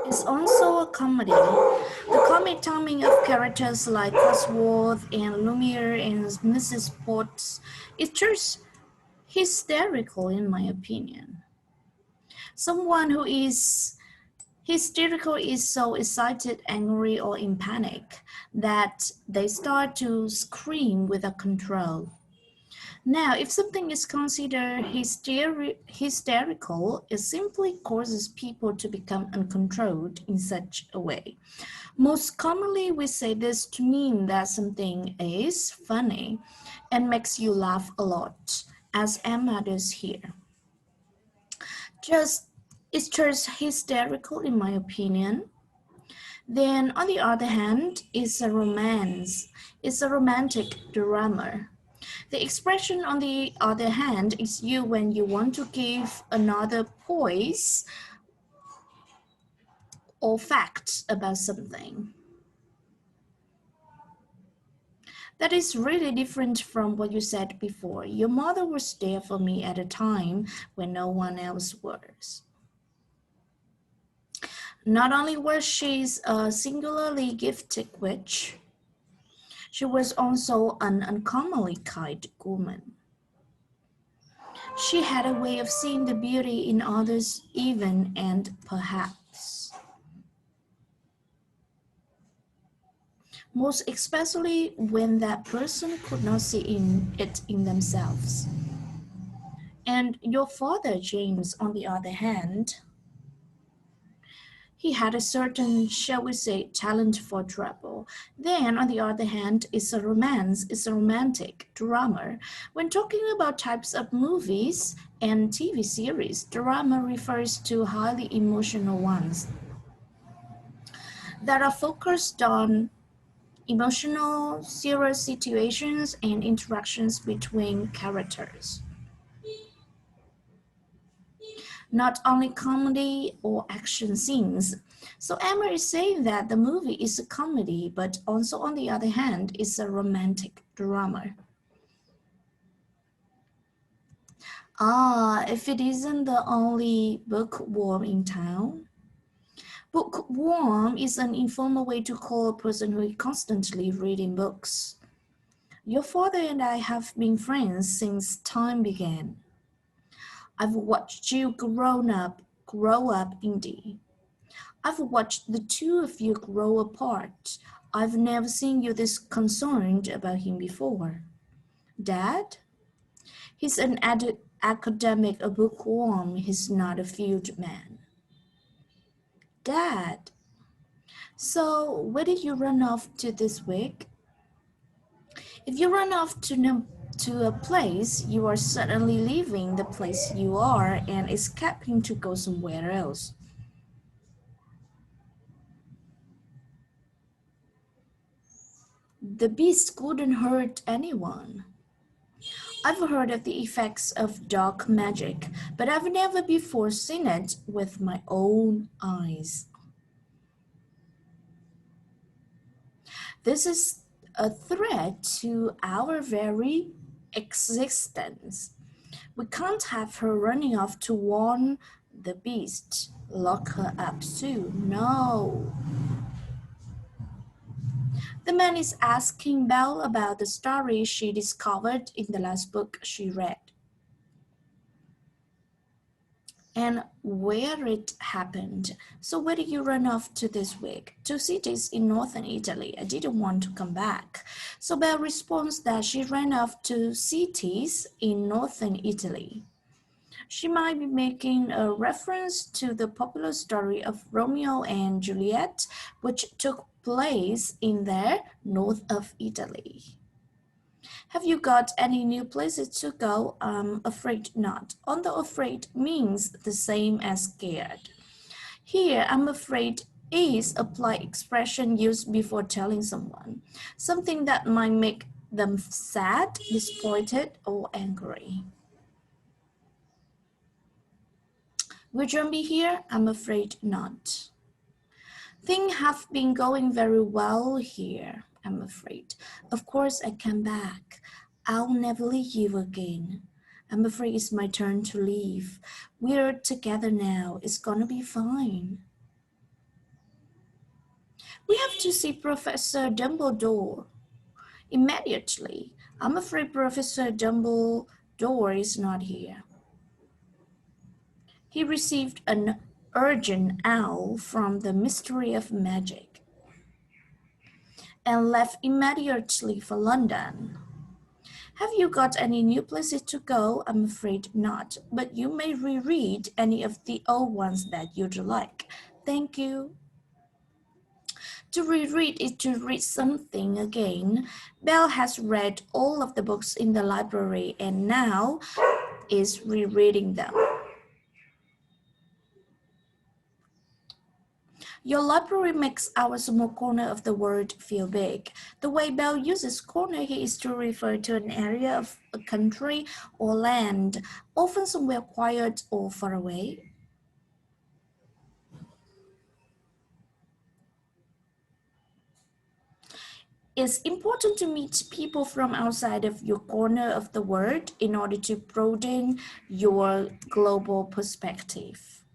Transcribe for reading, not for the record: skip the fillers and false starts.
is also a comedy. The comic timing of characters like Cosworth and Lumiere and Mrs. Potts is just hysterical in my opinion. Someone who is hysterical is so excited, angry, or in panic that they start to scream without control. Now, if something is considered hysterical, it simply causes people to become uncontrolled in such a way. Most commonly, we say this to mean that something is funny and makes you laugh a lot, as Emma does here. Just it's just hysterical in my opinion. Then, on the other hand, is a romance. It's a romantic drama. The expression, on the other hand, is you when you want to give another poise or facts about something. That is really different from what you said before. Your mother was there for me at a time when no one else was. Not only was she a singularly gifted witch, she was also an uncommonly kind woman. She had a way of seeing the beauty in others even and perhaps most especially when that person could not see it in themselves. And your father, James, on the other hand, he had a certain, shall we say, talent for trouble. Then, on the other hand, it's a romance, it's a romantic drama. When talking about types of movies and TV series, drama refers to highly emotional ones that are focused on emotional, serious situations and interactions between characters. Not only comedy or action scenes. So Emma is saying that the movie is a comedy, but also on the other hand, is a romantic drama. Ah, if it isn't the only bookworm in town. Bookworm is an informal way to call a person who is constantly reading books. Your father and I have been friends since time began. I've watched you grow up indeed. I've watched the two of you grow apart. I've never seen you this concerned about him before. Dad? He's an academic, a bookworm. He's not a field man. Dad? So, where did you run off to this week? If you run off to a place, you are certainly leaving the place you are and escaping to go somewhere else. The beast couldn't hurt anyone. I've heard of the effects of dark magic, but I've never before seen it with my own eyes. This is a threat to our very existence. We can't have her running off to warn the beast. Lock her up soon. No. The man is asking Belle about the story she discovered in the last book she read and where it happened. So where did you run off to this week? To cities in northern Italy. I didn't want to come back. So Belle responds that she ran off to cities in northern Italy. She might be making a reference to the popular story of Romeo and Juliet, which took place in the north of Italy. Have you got any new places to go? I'm afraid not. Although afraid means the same as scared. Here, I'm afraid is a polite expression used before telling someone something that might make them sad, disappointed, or angry. Will John be here? I'm afraid not. Things have been going very well here, I'm afraid. Of course I come back. I'll never leave you again. I'm afraid it's my turn to leave. We're together now. It's gonna be fine. We have to see Professor Dumbledore. Immediately. I'm afraid Professor Dumbledore is not here. He received an urgent owl from the Mystery of Magic and left immediately for London. Have you got any new places to go? I'm afraid not, but you may reread any of the old ones that you'd like. Thank you. To reread is to read something again. Belle has read all of the books in the library and now is rereading them. Your library makes our small corner of the world feel big. The way Belle uses corner here is to refer to an area of a country or land, often somewhere quiet or far away. It's important to meet people from outside of your corner of the world in order to broaden your global perspective.